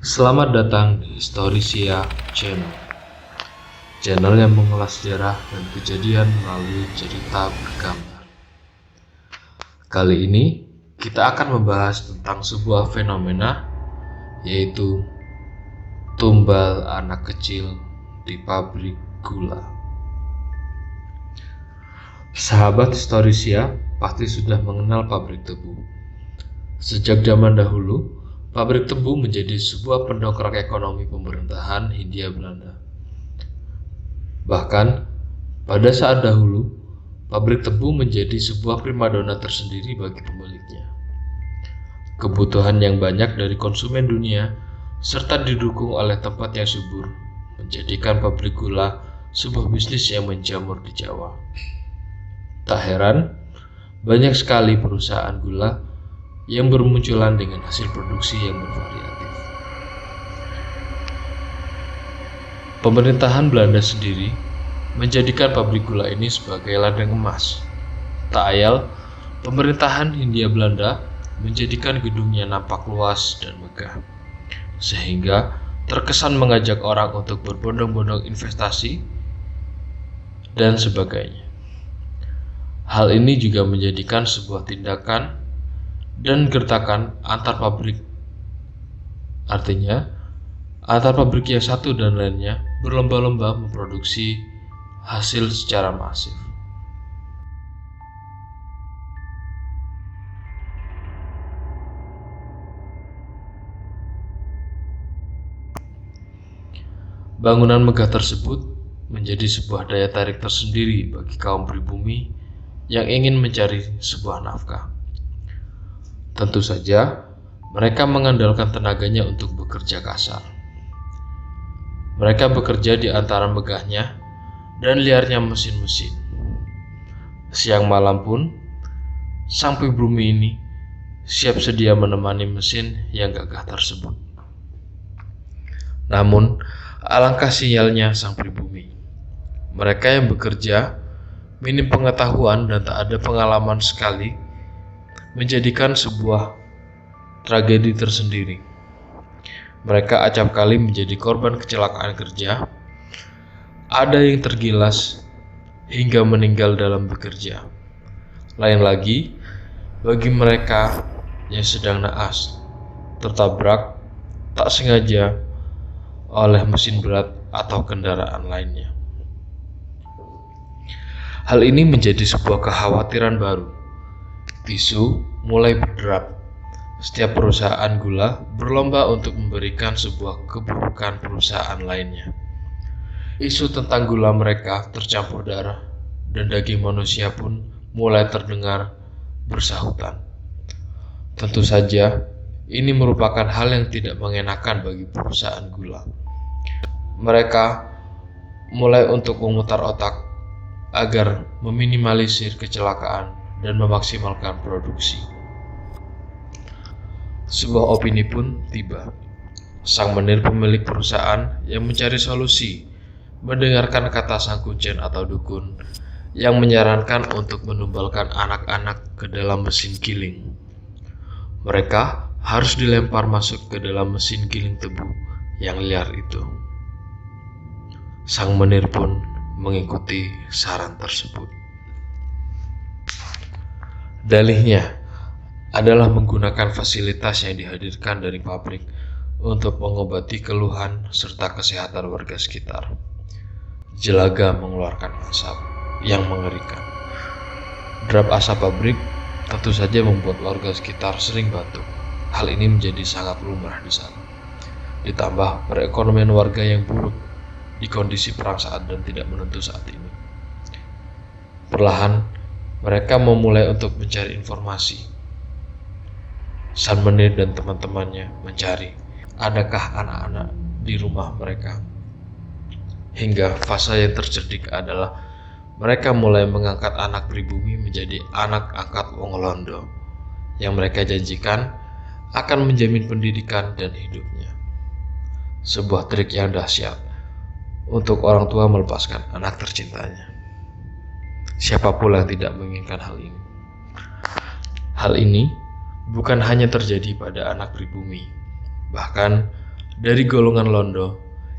Selamat datang di Historisia Channel, channel yang mengulas sejarah dan kejadian melalui cerita bergambar. Kali ini kita akan membahas tentang sebuah fenomena, yaitu tumbal anak kecil di pabrik gula. Sahabat Historisia pasti sudah mengenal pabrik tebu. Sejak zaman dahulu, pabrik tebu menjadi sebuah pendongkrak ekonomi pemerintahan Hindia Belanda. Bahkan, pada saat dahulu, pabrik tebu menjadi sebuah primadona tersendiri bagi pemiliknya. Kebutuhan yang banyak dari konsumen dunia, serta didukung oleh tempat yang subur, menjadikan pabrik gula sebuah bisnis yang menjamur di Jawa. Tak heran, banyak sekali perusahaan gula yang bermunculan dengan hasil produksi yang bervariatif. Pemerintahan Belanda sendiri menjadikan pabrik gula ini sebagai ladang emas. Tak ayal, pemerintahan Hindia Belanda menjadikan gedungnya nampak luas dan megah, sehingga terkesan mengajak orang untuk berbondong-bondong investasi dan sebagainya. Hal ini juga menjadikan sebuah tindakan dan gertakan antar pabrik. Artinya, antar pabrik yang satu dan lainnya berlomba-lomba memproduksi hasil secara masif. Bangunan megah tersebut menjadi sebuah daya tarik tersendiri bagi kaum pribumi yang ingin mencari sebuah nafkah. Tentu saja, mereka mengandalkan tenaganya untuk bekerja kasar. Mereka bekerja di antara megahnya dan liarnya mesin-mesin. Siang malam pun, sang pribumi ini siap sedia menemani mesin yang gagah tersebut. Namun, alangkah sialnya sang pribumi. Mereka yang bekerja minim pengetahuan dan tak ada pengalaman sekali, menjadikan sebuah tragedi tersendiri. Mereka acap kali menjadi korban kecelakaan kerja. Ada yang tergilas hingga meninggal dalam bekerja. Lain lagi, bagi mereka yang sedang naas, tertabrak tak sengaja oleh mesin berat atau kendaraan lainnya. Hal ini menjadi sebuah kekhawatiran baru. Isu mulai berderap. Setiap perusahaan gula berlomba untuk memberikan sebuah keburukan perusahaan lainnya. Isu tentang gula mereka tercampur darah, dan daging manusia pun mulai terdengar bersahutan. Tentu saja, ini merupakan hal yang tidak mengenakan bagi perusahaan gula. Mereka mulai untuk memutar otak agar meminimalisir kecelakaan dan memaksimalkan produksi. Sebuah opini pun tiba. Sang menir pemilik perusahaan yang mencari solusi mendengarkan kata sang kuncen atau dukun yang menyarankan untuk menumbalkan anak-anak ke dalam mesin giling. Mereka harus dilempar masuk ke dalam mesin giling tebu yang liar itu. Sang menir pun mengikuti saran tersebut. Dalihnya adalah menggunakan fasilitas yang dihadirkan dari pabrik untuk mengobati keluhan serta kesehatan warga sekitar. Jelaga mengeluarkan asap yang mengerikan. Derap asap pabrik tentu saja membuat warga sekitar sering batuk. Hal ini menjadi sangat lumrah di sana. Ditambah perekonomian warga yang buruk di kondisi perang saat dan tidak menentu saat ini. Perlahan, mereka memulai untuk mencari informasi. San Menir dan teman-temannya mencari adakah anak-anak di rumah mereka. Hingga fase yang tercedik adalah mereka mulai mengangkat anak pribumi menjadi anak angkat wong londo yang mereka janjikan akan menjamin pendidikan dan hidupnya. Sebuah trik yang dahsyat untuk orang tua melepaskan anak tercintanya. Siapa pula yang tidak menginginkan hal ini? Hal ini bukan hanya terjadi pada anak pribumi, bahkan dari golongan londo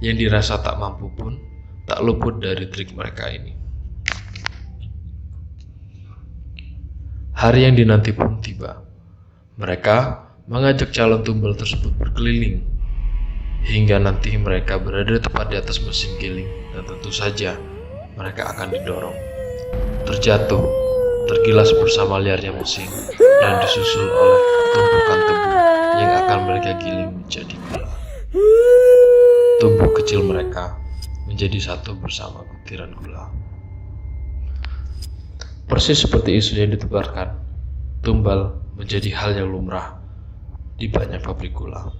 yang dirasa tak mampu pun tak luput dari trik mereka ini. Hari yang dinanti pun tiba. Mereka mengajak calon tumbal tersebut berkeliling hingga nanti mereka berada tepat di atas mesin giling, dan tentu saja mereka akan didorong, terjatuh, tergilas bersama liarnya mesin, dan disusul oleh tumpukan tebu yang akan mereka giling menjadi gula. Tubuh kecil mereka menjadi satu bersama butiran gula. Persis seperti isu yang ditebarkan, tumbal menjadi hal yang lumrah di banyak pabrik gula.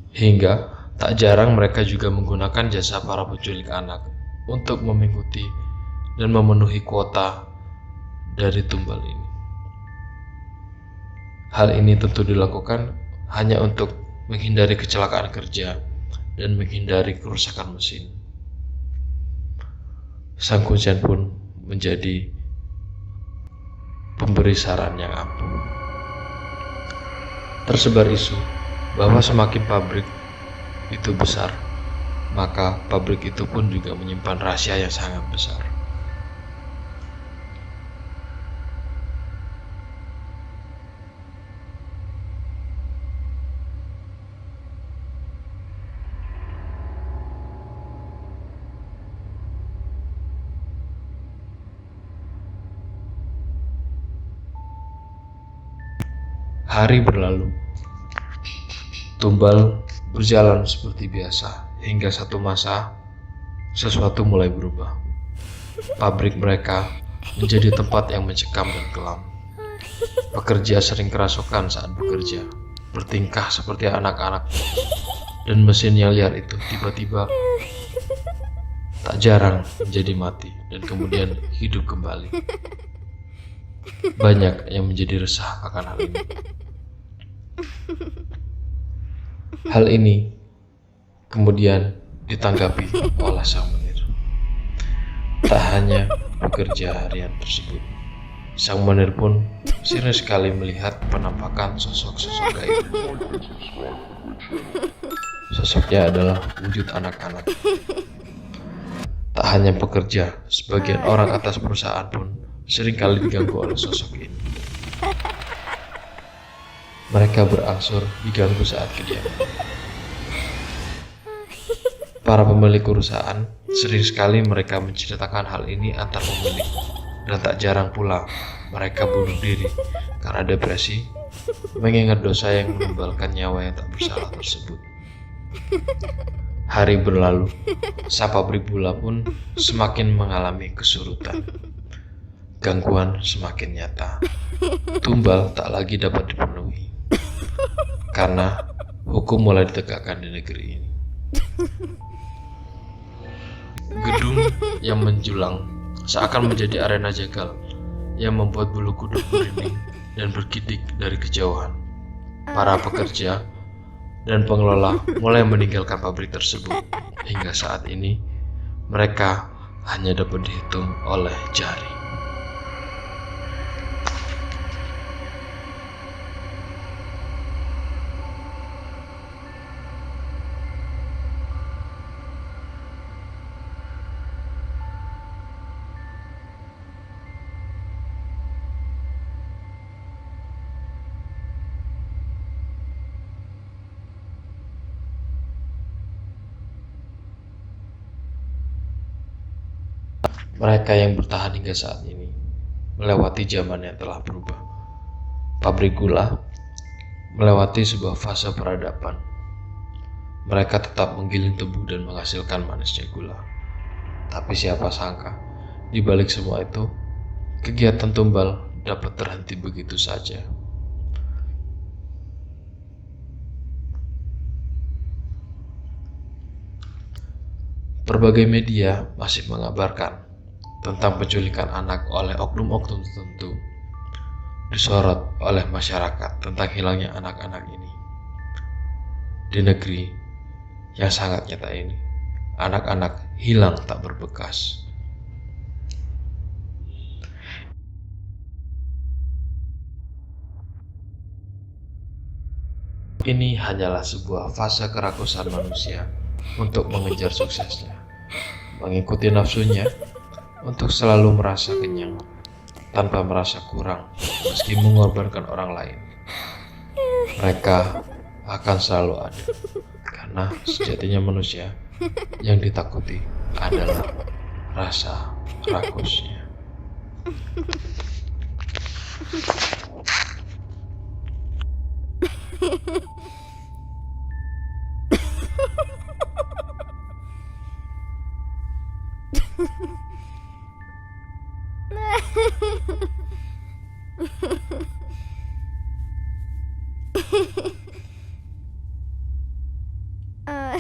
Hingga tak jarang mereka juga menggunakan jasa para penculik anak untuk mengikuti dan memenuhi kuota dari tumbal ini. Hal ini tentu dilakukan hanya untuk menghindari kecelakaan kerja dan menghindari kerusakan mesin. Sang kuncen pun menjadi pemberi saran yang ampuh. Tersebar isu bahwa semakin pabrik itu besar, maka pabrik itu pun juga menyimpan rahasia yang sangat besar. Hari berlalu. Tumbal berjalan seperti biasa hingga satu masa sesuatu mulai berubah. Pabrik mereka menjadi tempat yang mencekam dan kelam. Pekerja sering kerasukan saat bekerja, bertingkah seperti anak-anak, dan mesin yang liar itu tiba-tiba tak jarang menjadi mati dan kemudian hidup kembali. Banyak yang menjadi resah akan hal ini. Hal ini kemudian ditanggapi oleh sang menir. Tak hanya pekerja harian tersebut, sang menir pun sering sekali melihat penampakan sosok-sosok gaib. Sosoknya adalah wujud anak-anak. Tak hanya pekerja, sebagian orang atas perusahaan pun seringkali diganggu oleh sosok ini. Mereka berangsur diganggu saat kediaman. Para pemilik perusahaan sering sekali mereka menceritakan hal ini antar pemilik, dan tak jarang pula mereka bunuh diri karena depresi, mengingat dosa yang menumbalkan nyawa yang tak bersalah tersebut. Hari berlalu, sang pabrik gula pun semakin mengalami kesurutan. Gangguan semakin nyata. Tumbal tak lagi dapat dipenuhi karena hukum mulai ditegakkan di negeri ini. Gedung yang menjulang seakan menjadi arena jagal yang membuat bulu kuduk merinding dan bergidik dari kejauhan. Para pekerja dan pengelola mulai meninggalkan pabrik tersebut. Hingga saat ini mereka hanya dapat dihitung oleh jari. Mereka yang bertahan hingga saat ini melewati zaman yang telah berubah. Pabrik gula melewati sebuah fase peradaban. Mereka tetap menggiling tebu dan menghasilkan manisnya gula. Tapi siapa sangka, di balik semua itu, kegiatan tumbal dapat terhenti begitu saja. Berbagai media masih mengabarkan tentang penculikan anak oleh oknum-oknum tertentu, disorot oleh masyarakat tentang hilangnya anak-anak ini. Di negeri yang sangat nyata ini, anak-anak hilang tak berbekas. Ini hanyalah sebuah fase kerakusan manusia untuk mengejar suksesnya, mengikuti nafsunya, untuk selalu merasa kenyang tanpa merasa kurang meski mengorbankan orang lain. Mereka akan selalu ada, karena sejatinya manusia yang ditakuti adalah rasa rakusnya. Uh,